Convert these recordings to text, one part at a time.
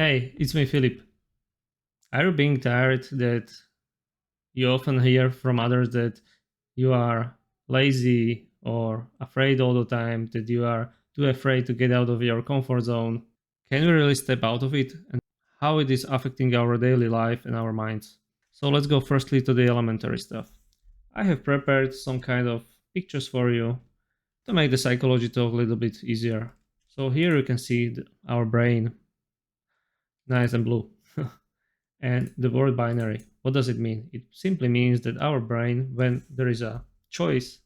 Hey, it's me, Philip. Are you being tired that you often hear from others that you are lazy or afraid all the time, that you are too afraid to get out of your comfort zone? Can we really step out of it and how it is affecting our daily life and our minds? So let's go firstly to the elementary stuff. I have prepared some kind of pictures for you to make the psychology talk a little bit easier. So here you can see our brain, nice and blue. And the word binary, what does it mean? It simply means that our brain, when there is a choice,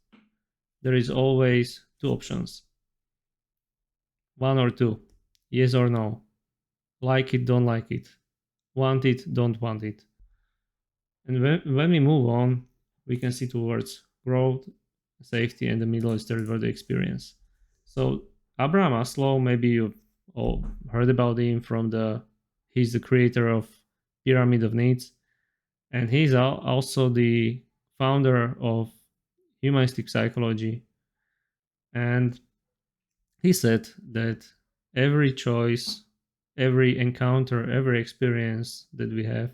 there is always two options, one or two, yes or no, like it, don't like it, want it, don't want it. And when we move on, we can see towards growth, safety, and the middle is the reward experience. So Abraham Maslow, maybe you've all heard about him he's the creator of Pyramid of Needs, and he's also the founder of humanistic psychology. And he said that every choice, every encounter, every experience that we have,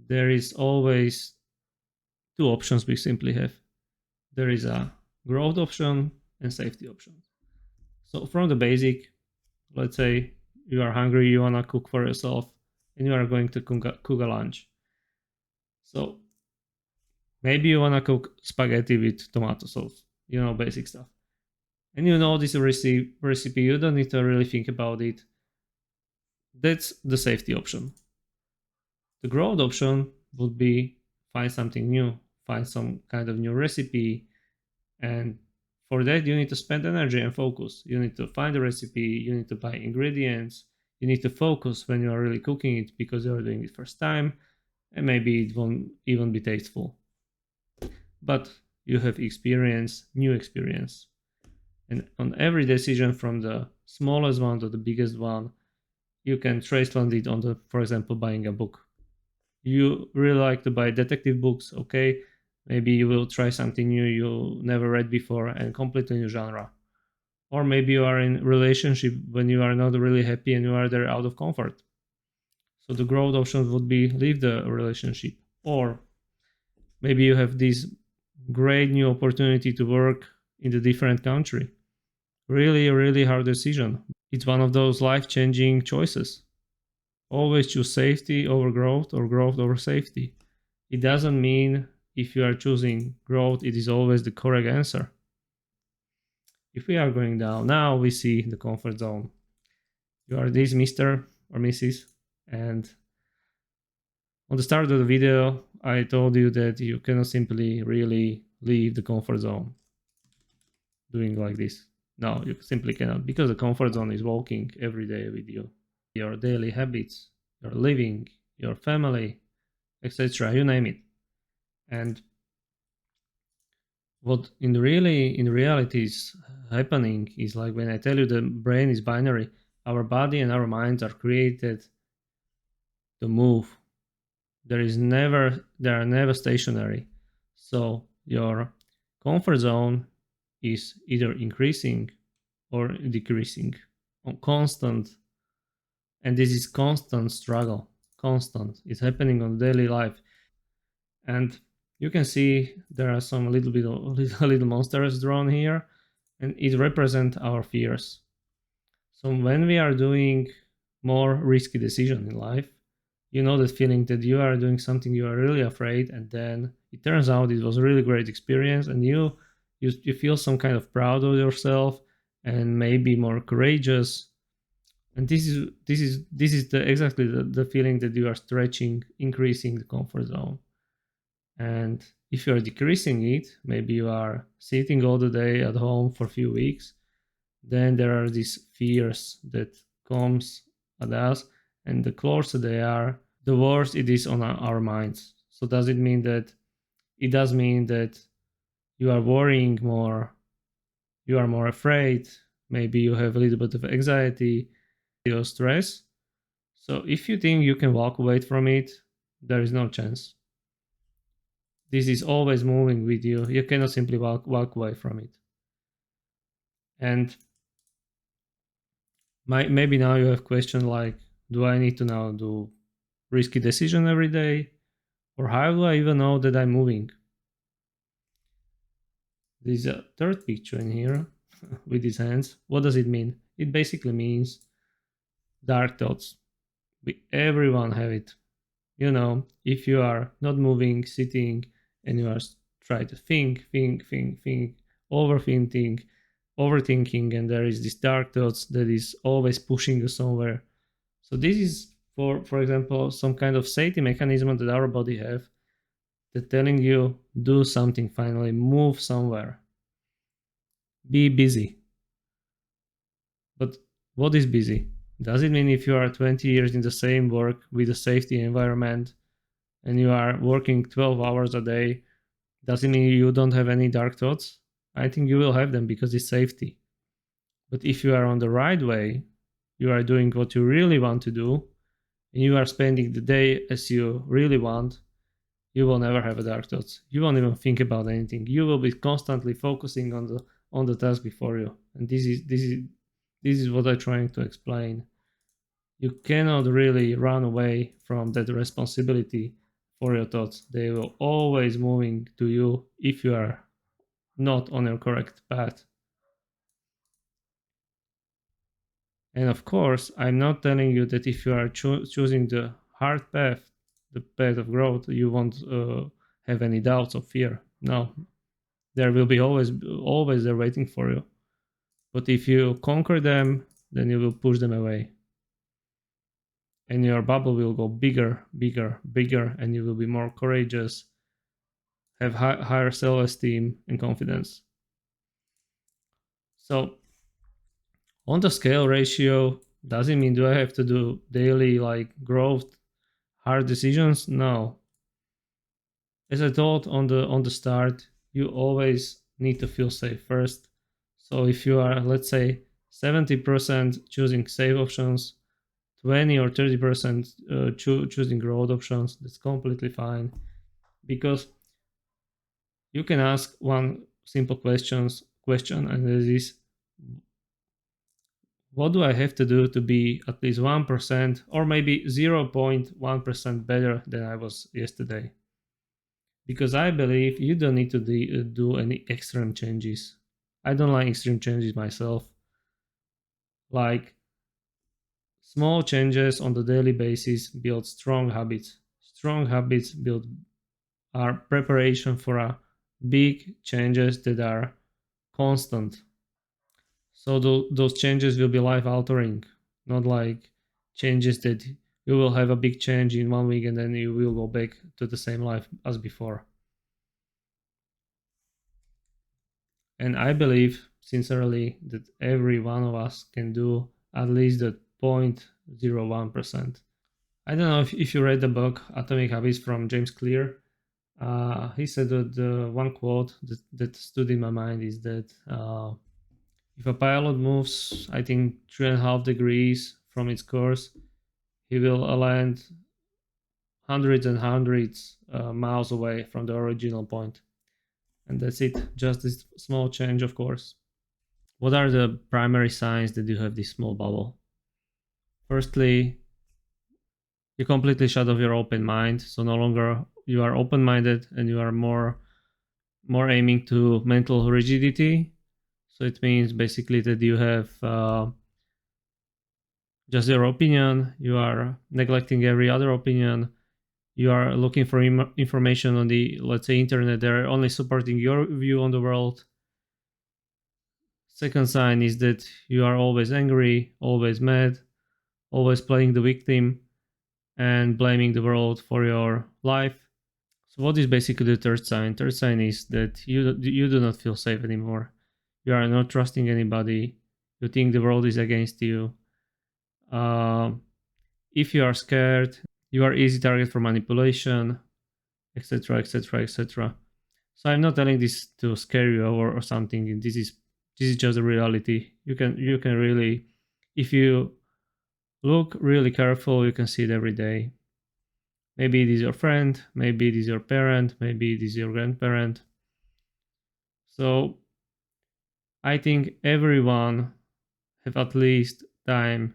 there is always two options we simply have. There is a growth option and safety option. So from the basic, let's say you are hungry, you want to cook for yourself, and you are going to cook a lunch. So maybe you want to cook spaghetti with tomato sauce, basic stuff. And you know this recipe, you don't need to really think about it. That's the safety option. The growth option would be find something new, find some kind of new recipe. And for that, you need to spend energy and focus. You need to find the recipe, you need to buy ingredients, you need to focus when you are really cooking it because you are doing it first time, and maybe it won't even be tasteful. But you have new experience. And on every decision from the smallest one to the biggest one, you can translate it on for example, buying a book. You really like to buy detective books, okay? Maybe you will try something new you never read before and completely new genre. Or maybe you are in a relationship when you are not really happy and you are there out of comfort. So the growth option would be leave the relationship. Or maybe you have this great new opportunity to work in a different country. Really, really hard decision. It's one of those life-changing choices. Always choose safety over growth or growth over safety. It doesn't mean if you are choosing growth, it is always the correct answer. If we are going down, now we see the comfort zone. You are this Mr. or Mrs. And on the start of the video, I told you that you cannot simply really leave the comfort zone doing like this. No, you simply cannot, because the comfort zone is walking every day with you. Your daily habits, your living, your family, etc. You name it. And what in reality is happening is, like when I tell you the brain is binary, our body and our minds are created to move. They are never stationary. So your comfort zone is either increasing or decreasing on constant, and this is constant struggle. Constant. It's happening on daily life. And you can see there are some little monsters drawn here, and it represents our fears. So when we are doing more risky decision in life, you know that feeling that you are doing something you are really afraid, and then it turns out it was a really great experience, and you feel some kind of proud of yourself and maybe more courageous. And this is exactly the feeling that you are stretching, increasing the comfort zone. And if you are decreasing it, maybe you are sitting all the day at home for a few weeks, then there are these fears that comes at us, and the closer they are, the worse it is on our minds. So does it mean that it does mean that you are worrying more, you are more afraid, maybe you have a little bit of anxiety or stress? So if you think you can walk away from it, there is no chance. This is always moving with you. You cannot simply walk away from it. And maybe now you have question like, Do I need to now do risky decision every day? Or how do I even know that I'm moving? There's a third picture in here with his hands. What does it mean? It basically means dark thoughts. Everyone have it. You know, if you are not moving, sitting, and you are try to think, overthinking, and there is this dark thoughts that is always pushing you somewhere. So this is for example, some kind of safety mechanism that our body have that telling you do something finally, move somewhere, be busy. But what is busy? Does it mean if you are 20 years in the same work with a safety environment and you are working 12 hours a day, does it mean you don't have any dark thoughts? I think you will have them because it's safety. But if you are on the right way, you are doing what you really want to do, and you are spending the day as you really want, you will never have a dark thoughts. You won't even think about anything. You will be constantly focusing on the task before you. And this is what I'm trying to explain. You cannot really run away from that responsibility for your thoughts. They will always moving to you if you are not on your correct path. And of course, I'm not telling you that if you are choosing the hard path, the path of growth, you won't have any doubts or fear. No, there will be always there waiting for you. But if you conquer them, then you will push them away, and your bubble will go bigger, bigger, bigger, and you will be more courageous, have higher self-esteem and confidence. So on the scale ratio, does it mean do I have to do daily like growth, hard decisions? No. As I told on the start, you always need to feel safe first. So if you are, let's say, 70% choosing safe options, 20 or 30% choosing growth options, that's completely fine, because you can ask one simple question, and it is, what do I have to do to be at least 1% or maybe 0.1% better than I was yesterday? Because I believe you don't need to do any extreme changes. I don't like extreme changes myself. Like small changes on the daily basis build strong habits. Strong habits build are preparation for a big changes that are constant. So those changes will be life altering, not like changes that you will have a big change in 1 week and then you will go back to the same life as before. And I believe sincerely that every one of us can do at least the 0.01%. I don't know if you read the book Atomic Habits from James Clear. He said that the one quote that stood in my mind is that if a pilot moves, I think 3.5 degrees from its course, he will land hundreds and hundreds miles away from the original point. And that's it. Just this small change, of course. What are the primary signs that you have this small bubble? Firstly, you completely shut off your open mind, so no longer you are open-minded and you are more aiming to mental rigidity. So it means basically that you have just your opinion, you are neglecting every other opinion, you are looking for information on the, let's say, internet, they're only supporting your view on the world. Second sign is that you are always angry, always mad, always playing the victim and blaming the world for your life. So what is basically the third sign? Third sign is that you do not feel safe anymore. You are not trusting anybody. You think the world is against you. If you are scared, you are easy target for manipulation, etc., etc., etc. So I'm not telling this to scare you or something. This is just a reality. You can really, if you look really careful, you can see it every day. Maybe it is your friend, maybe it is your parent, maybe it is your grandparent. So I think everyone have at least time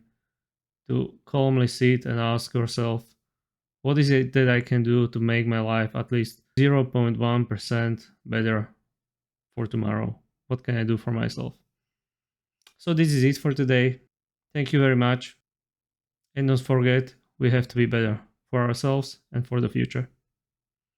to calmly sit and ask yourself, what is it that I can do to make my life at least 0.1% better for tomorrow? What can I do for myself? So this is it for today. Thank you very much. And don't forget, we have to be better for ourselves and for the future.